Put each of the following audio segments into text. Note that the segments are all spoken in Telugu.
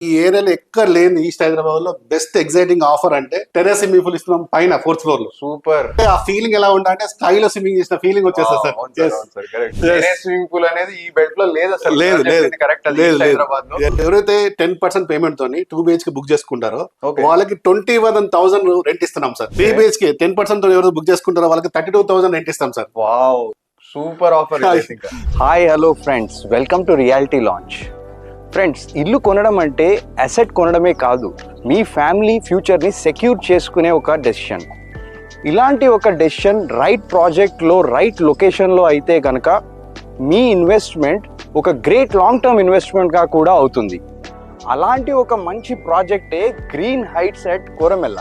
ఈ ఏరియాలో ఎక్కడ లేని ఈస్ట్ హైదరాబాద్ లో బెస్ట్ ఎగ్జైటింగ్ ఆఫర్ అంటే టెర్రస్ స్విమ్మింగ్ పూల్ ఇస్తున్నాం పైన 4th ఫ్లోర్ లో. సూపర్. ఆ ఫీలింగ్ ఎలా ఉంటే స్కైలో స్విమ్మింగ్ చేసిన ఫీలింగ్ వచ్చేస్తుంది సార్. స్విమ్మింగ్ పూల్ అనేది ఈ బెడ్ లో లేదు అసలు. లేదు లేదు కరెక్ట్. లేదు లేదు. హైదరాబాద్ లో ఎవరైతే 10% పేమెంట్ తోని 2 BHK బుక్ చేసుకుంటారో Okay. వాళ్ళకి 21,000 రెంట్ ఇస్తున్నాం సార్. 3 BHK 10% తో ఎవరైతే బుక్ చేసుకుంటారో వాళ్ళకి 32,000 రెంట్ ఇస్తాం sir. Wow, super offer. Hi hello friends, welcome to reality launch. Friends, ఇల్లు కొనడం అంటే అసెట్ కొనడమే కాదు, మీ ఫ్యామిలీ ఫ్యూచర్ని సెక్యూర్ చేసుకునే ఒక డెసిషన్. ఇలాంటి ఒక డెసిషన్ రైట్ ప్రాజెక్ట్లో రైట్ లొకేషన్లో అయితే కనుక మీ ఇన్వెస్ట్మెంట్ ఒక గ్రేట్ లాంగ్ టర్మ్ ఇన్వెస్ట్మెంట్గా కూడా అవుతుంది. అలాంటి ఒక మంచి ప్రాజెక్టే గ్రీన్ హైట్స్ అట్ కోరమెల్ల.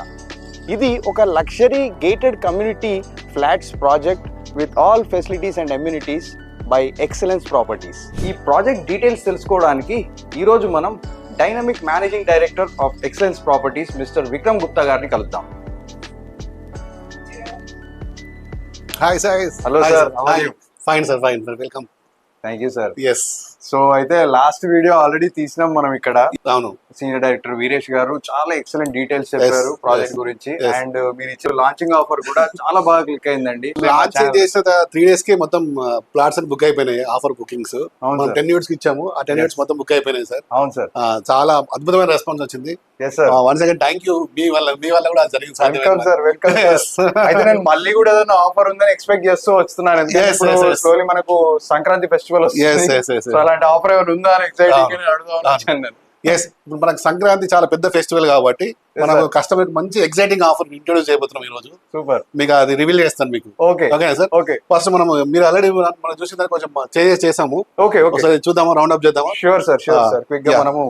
ఇది ఒక luxury gated community flats project with all facilities and amenities by excellence properties. ఈ ప్రాజెక్ట్ డీటెయిల్స్ తెలుసుకోవడానికి ఈరోజు మనం dynamic managing director of excellence properties mister Vikram Gupta గారిని కలుద్దాం. Hi sir. Hello sir, fine sir, fine sir, welcome. Thank you sir. Yes. So అయితే లాస్ట్ వీడియో ఆల్రెడీ తీసినాం మనం ఇక్కడ. అవును. సీనియర్ డైరెక్టర్ వీరేష్ గారు చాలా ఎక్సలెంట్ డీటెయిల్స్ చెప్పారు ప్రాజెక్ట్ గురించి. అండ్ మీరు ఇచ్చిన లాంచింగ్ ఆఫర్ కూడా చాలా బాగా క్లిక్ అయిందండి. లాంచ్ చేసిన 3 days కి మొత్తం ప్లాట్స్ బుక్ అయిపోయినాయి. ఆఫర్ బుకింగ్స్ మనం 10 units కి ఇచ్చాము. ఆ 10 units మొత్తం బుక్ అయిపోయినాయి సార్. అవును సార్. చాలా అద్భుతమైన రెస్పాన్స్ వచ్చింది. Once again thank you. మీ వల్ల కూడా జరిగింది. Welcome sir, welcome. అయితే నేను మళ్ళీ కూడా ఏదైనా ఆఫర్ ఉందని ఎక్స్పెక్ట్ చేస్తూ వస్తున్నాను. స్లోలీ మనకు సంక్రాంతి ఫెస్టివల్ వస్తుంది. అలాంటి ఆఫర్ ఏమైనా ఉందా అని ఎక్సైటింగ్ అడుగుతాను. ఎస్, ఇప్పుడు మనకు సంక్రాంతి చాలా పెద్ద ఫెస్టివల్ కాబట్టి మనకు కస్టమర్ మంచి ఎక్సైటింగ్ ఆఫర్ ఇంట్రొడ్యూస్ చేయబోతున్నాం ఈ రోజు. సూపర్. మీకు అది రివీల్ చేస్తాను మీకు. ఓకేనా సార్? ఓకే. ఫస్ట్ మీరు ఆల్రెడీ మనం చూసిన దాన్ని కొంచెం చేసాము. ఓకే, ఒకసారి చూద్దాము, రౌండ్ అప్ చేద్దాము. Sure sir, sure sir. Quick గా మనము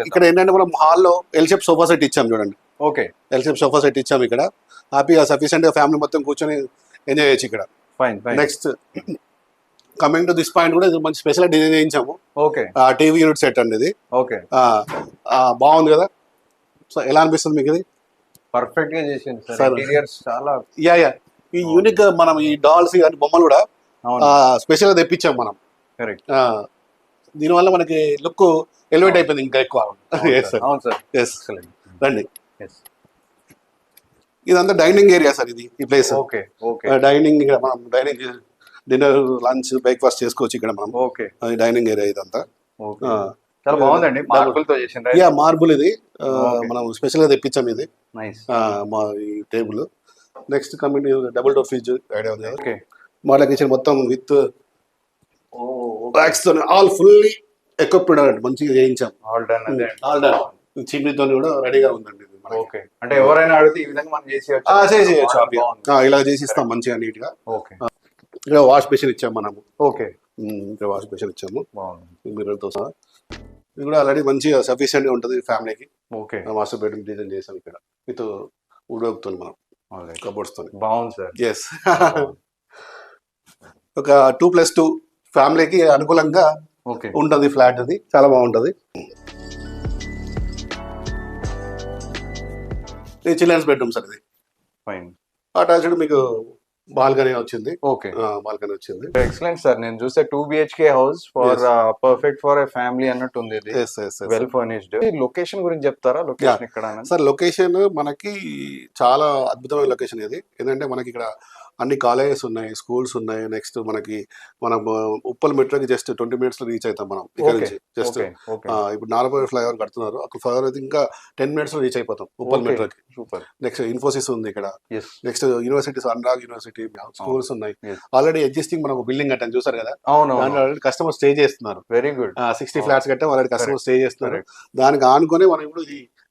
ఇక్కడ ఏంటంటే మనం హాల్లో ఎల్ షేప్ సోఫా సెట్ ఇచ్చాం చూడండి. Okay, L shape sofa set ఇచ్చాము. ఇక్కడ హ్యాపీగా సఫిషియెంట్ గా ఫ్యామిలీ మొత్తం కూర్చొని ఎంజాయ్ చేయొచ్చు ఇక్కడ. Fine. Next coming to this point కూడా మంచి స్పెషల్ డిజైన్ చేయించాము. ఓకే. టీవీ యూనిట్ సెట్ అండి ఇది. ఓకే. బాగుంది కదా? సో ఎలా అనిపిస్తుంది మీకు ఇది? పర్ఫెక్ట్ గా చేసింది సార్. ఇంటీరియర్స్ చాలా యా ఈ యూనిక్ గా మనం ఈ డాల్స్ కానీ బొమ్మలు కూడా స్పెషల్ గా తెప్పించాం మనం. కరెక్ట్. దీనివల్ల మనకి లుక్ ఎలివేట్ అయిపోయింది ఇంకా ఎక్కువ. అవును సార్. ఎస్, రండి. ఇదంతా డైనింగ్ ఏరియా సార్. ఇది ఈ ప్లేస్. ఓకే. ఓకే. డైనింగ్ ఇక్కడ మనం డైనింగ్ డిన్నర్, లంచ్, బ్రేక్ఫాస్ట్ చేసుకోవచ్చు ఇక్కడ మనం. ఓకే. డైనింగ్ ఏరియా ఇదంతా. చాలా బాగుందండి. మార్బుల్ తో చేసిండ్రా? యా, మార్బుల్ ఇది మనం స్పెషల్ గా తెప్పించాం ఇది. నైస్. మా ఈ table. Next coming double door fridge idea ఉంది. ఓకే. మోడల్ కిచెన్ మొత్తం విత్ ర్యాక్స్ తో ఆల్ ఫుల్లీ ఎక్విప్డ్ మంచిగా చేయించాం. All done. All done. చిమ్నీతో కూడా రెడీగా ఉందండి. ఓకే. అంటే ఎవరైనా అడిగితే ఈ విధంగా మనం చేసేయచ్చు. ఇలా చేసిస్తాం మంచిగా నీట్ గా. ఓకే. ఇక్కడ వాష్ బేసిన్ ఇచ్చాము మనము. ఓకే. ఇక్కడ వాష్ బేసిన్ ఇచ్చాము మిర్రర్తో సహా. ఇది కూడా ఆల్రెడీ మంచిగా సఫిషియెంట్ గా ఉంటుంది ఫ్యామిలీకి. ఓకే. మాస్టర్ బెడ్రూమ్ డిజైన్ చేసాం ఇక్కడ విత్ వుడ్ తో మనం కబోర్డ్స్ తో. బాగుంది సార్. ఎస్. ఒక 2+2 ఫ్యామిలీకి అనుకూలంగా ఉంటుంది ఫ్లాట్. అది చాలా బాగుంటది. ఇది చిల్డ్రన్స్ బెడ్రూమ్ సార్. ఇది ఫైన్. అటాచ్డ్ మీకు బాల్కనీ వచ్చింది. ఓకే. బాల్కనీ వచ్చింది. Excellent sir. నేను చూస్తే 2 BHK house for perfect for a family అన్నట్టు ఉంది. Well furnished. లొకేషన్ గురించి చెప్తారా? లొకేషన్ ఇక్కడ సార్, లొకేషన్ మనకి చాలా అద్భుతమైన లొకేషన్ ఇది. ఏంటంటే మనకి ఇక్కడ అన్ని కాలేజెస్ ఉన్నాయి, స్కూల్స్ ఉన్నాయి. నెక్స్ట్ మన ఉప్పల్ మెట్రోకి జస్ట్ 20 minutes లో రీచ్ అవుతాం మనం ఇక్కడ నుంచి. జస్ట్ ఇప్పుడు నార్మల్ ఫ్లైఓవర్ కడుతున్నారు. అక్కడ ఫ్లైఓవర్ అయితే ఇంకా 10 minutes లో రీచ్ అయిపోతాం ఉప్పల్ మెట్రోకి. సూపర్. నెక్స్ట్ ఇన్ఫోసిస్ ఉంది ఇక్కడ. Next universities, Anurag university, schools ఉన్నాయి. ఆల్రెడీ ఎగ్జిస్టింగ్ మనం బిల్డింగ్ కట్టాం చూసారు కదా. ఆల్రెడీ కస్టమర్ స్టే చేస్తున్నారు. Very good. 60 ఫ్లాట్స్ కట్టాం, ఆల్రెడీ కస్టమర్ స్టే చేస్తున్నారు. దానికి ఆనుకొని మనం ఇప్పుడు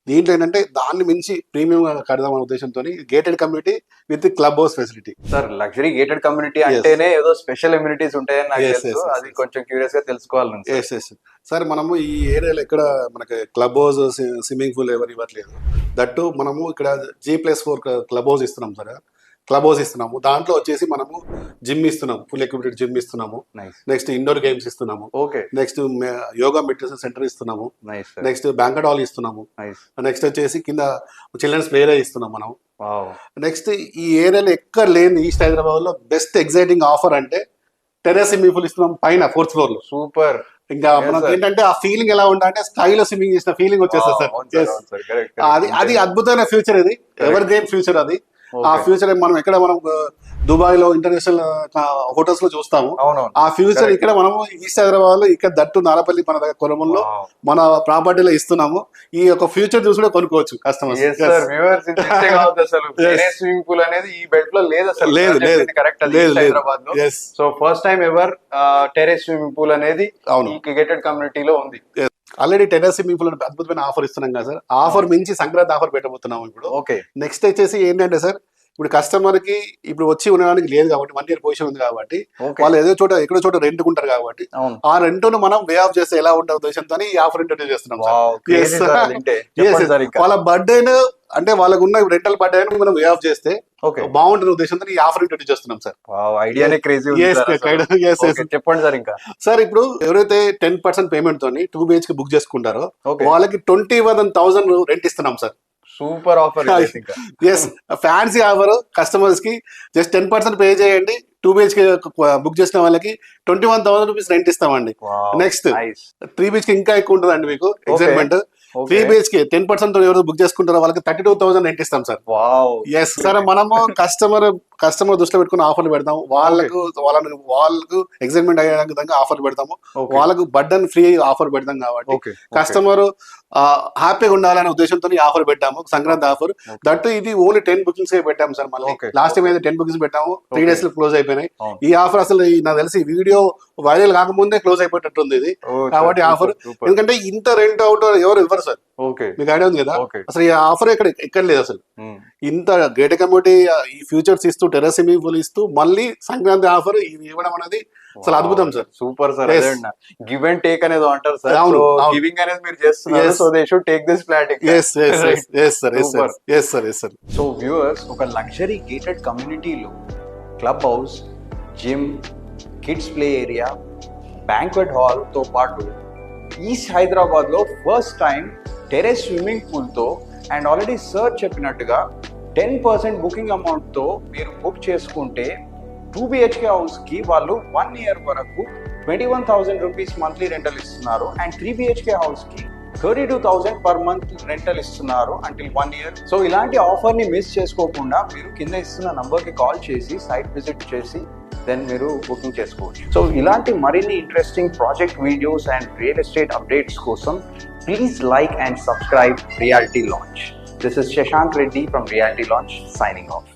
దీంట్లో ఏంటంటే దాన్ని మించి ప్రీమియం కడదాం అనే ఉద్దేశంతో gated community with club house facility. Sir, luxury gated community అంటేనే ఏదో స్పెషల్ అమ్యూనిటీస్ ఉంటాయని నాకు తెలుసు. అది కొంచెం క్యూరియస్ గా తెలుసుకోవాలి. సార్, మనము ఈ ఏరియాలో ఎక్కడ మనకి క్లబ్ హౌస్, స్విమ్మింగ్ పూల్ ఎవరు ఇవ్వట్లేదు. దట్టు మనము ఇక్కడ G+4 క్లబ్ హౌస్ ఇస్తున్నాం సార్. క్లబ్ హౌస్ ఇస్తున్నాము. దాంట్లో వచ్చేసి మనము జిమ్ ఇస్తున్నాము, ఫుల్ ఎక్విప్డ్ జిమ్ ఇస్తున్నాము. నెక్స్ట్ ఇండోర్ గేమ్స్ ఇస్తున్నాము. నెక్స్ట్ యోగా మెడిటేషన్ సెంటర్ ఇస్తున్నాము. నెక్స్ట్ బ్యాంకెట్ హాల్ ఇస్తున్నాము. నెక్స్ట్ వచ్చేసి కింద చిల్డ్రన్స్ ప్లే ఏరియా ఇస్తున్నాం మనం. నెక్స్ట్ ఈ ఏరియాలో ఎక్కడ లేని ఈస్ట్ హైదరాబాద్ లో బెస్ట్ ఎగ్జైటింగ్ ఆఫర్ అంటే టెర్రస్ స్విమ్మింగ్ పూల్ ఇస్తున్నాం పైన 4th floor లో. సూపర్. ఇంకా మనకి ఏంటంటే ఆ ఫీలింగ్ ఎలా ఉండాలంటే స్కైలో స్విమ్మింగ్ చేసిన ఫీలింగ్ వచ్చేస్తుంది సార్. అది అద్భుతమైన ఫ్యూచర్ ఇది, ఎవర్ గ్రీన్ ఫ్యూచర్ అది. ఆ ఫ్యూచర్ మనం ఎక్కడ మనం దుబాయ్ లో ఇంటర్నేషనల్ హోటల్స్ లో చూస్తాము, ఆ ఫ్యూచర్ ఇక్కడ మనము ఈస్ట్ హైదరాబాద్ లో ఇక్కడ దట్టు నాలపల్లి మన దగ్గర కొరమంలో మన ప్రాపర్టీలో ఇస్తున్నాము. ఈ యొక్క ఫ్యూచర్ చూసి కూడా కొనుక్కోవచ్చు కస్టమర్స్. స్విమ్మింగ్ పూల్ అనేది ఈ బెల్ట్ లో లేదు అసలు, లేదు కరెక్ట్ హైదరాబాద్ లో. So first time ever terrace swimming pool అనేది ఈ గేటెడ్ కమ్యూనిటీలో ఉంది. ఆల్రెడీ టెర్రస్ స్విమ్మింగ్ పూల్ అద్భుతమైన ఆఫర్ ఇస్తున్నాం కదా సార్. ఆఫర్ మించి సంక్రాంతి ఆఫర్ పెట్టబోతున్నాం ఇప్పుడు. ఓకే, నెక్స్ట్ వచ్చేసి ఏంటంటే సార్, ఇప్పుడు కస్టమర్ కి ఇప్పుడు వచ్చి ఉండడానికి లేదు కాబట్టి 1 year పొజిషన్ ఉంది కాబట్టి వాళ్ళు ఎక్కడో చోట రెంట్ ఉంటారు కాబట్టి ఆ రెంట్ ను మనం వే ఆఫ్ చేస్తే ఎలా ఉండే ఉద్దేశంతో ఈ ఆఫర్ ఇంట్రొడ్యూస్ చేస్తున్నాం. వాళ్ళ బర్త్డే అంటే వాళ్ళకు ఉన్న రెంటల్ బర్త్డే మనం వే ఆఫ్ చేస్తే బాగుంటుంది ఉద్దేశంతో ఈ ఆఫర్ ఇంట్రొడ్యూస్ చేస్తున్నాం సార్. ఐడియానే క్రేజీ. చెప్పండి సార్. ఇంకా సార్ ఇప్పుడు ఎవరైతే 10% పేమెంట్ తోని 2 BHK బుక్ చేసుకుంటారో వాళ్ళకి 21,000 రెంట్ ఇస్తున్నాం sir. Super offer. Fancy offer. Customers కి జస్ట్ 10% పే చేయండి, 2 BHK బుక్ చేసిన వాళ్ళకి 21,000 రూపీస్ రెంట్ ఇస్తామండి. నెక్స్ట్ 3 BHK ఇంకా ఎక్కువ ఉంటుందండి మీకు ఎగ్జైట్మెంట్. 3 BHK 10% ఎవరు బుక్ చేసుకుంటారో వాళ్ళకి 32,000 రెంట్ ఇస్తాం సార్. ఎస్ సార్, మనము కస్టమర్ దృష్టిలో పెట్టుకుని ఆఫర్లు పెడతాము. వాళ్ళకు ఎగ్జైట్మెంట్ అయ్యే విధంగా ఆఫర్ పెడతాము. వాళ్ళకు బర్డన్ ఫ్రీ ఆఫర్ పెడతాం కాబట్టి కస్టమర్ హ్యాపీగా ఉండాలనే ఉద్దేశంతో ఈ ఆఫర్ పెట్టాము, సంక్రాంతి ఆఫర్. దట్టు ఇది ఓన్లీ 10 bookings పెట్టాము సార్. మళ్ళీ లాస్ట్ టైం అయితే 10 bookings పెట్టాము, 3 days లో క్లోజ్ అయిపోయినాయి. ఈ ఆఫర్ అసలు నాకు తెలిసి వీడియో వైరల్ కాకముందే క్లోజ్ అయిపోయేటట్టుంది ఇది. కాబట్టి ఆఫర్, ఎందుకంటే ఇంత రెంట్ అవుట్ ఎవరు ఇవ్వరు సార్. మీకు ఐడియా ఉంది కదా, అసలు ఈ ఆఫర్ ఎక్కడ లేదు అసలు. ఇంత గేట్ కమ్యూనిటీ ఈ ఫ్యూచర్స్ ఇస్తూ టెర్రస్ స్విమ్మింగ్ పూల్ ఇస్తూ మళ్ళీ సంక్రాంతి ఆఫర్ ఇవ్వడం అనేది అసలు అద్భుతం sir. Super sir. Give and take అనేది అంటారు సార్. గివింగ్ అనేది మీరు చేస్తున్నారు, so they should take this plotting. So viewers, ఒక లగ్జరీ గేటెడ్ కమ్యూనిటీలో club house, gym, kids play area, banquet hall తో పాటు ఈస్ట్ హైదరాబాద్ లో first time terrace swimming pool తో, అండ్ ఆల్రెడీ సార్ చెప్పినట్టుగా 10% బుకింగ్ అమౌంట్ తో మీరు బుక్ చేసుకుంటే 2 BHK హౌస్ కి వాళ్ళు 1 year వరకు 21,000 రూపీస్ మంత్లీ రెంటల్ ఇస్తున్నారు. అండ్ 3 BHK హౌస్ కి 32,000 పర్ మంత్ రెంటల్ ఇస్తున్నారు అంటిల్ 1 year. సో ఇలాంటి ఆఫర్ ని మిస్ చేసుకోకుండా మీరు కింద ఇస్తున్న నంబర్ కి కాల్ చేసి సైట్ విజిట్ చేసి దెన్ మీరు బుకింగ్ చేసుకోవచ్చు. సో ఇలాంటి మరిన్ని interesting project videos and real estate updates కోసం please like and subscribe Realty Launch. This is Shashank Reddy from Realty Launch signing off.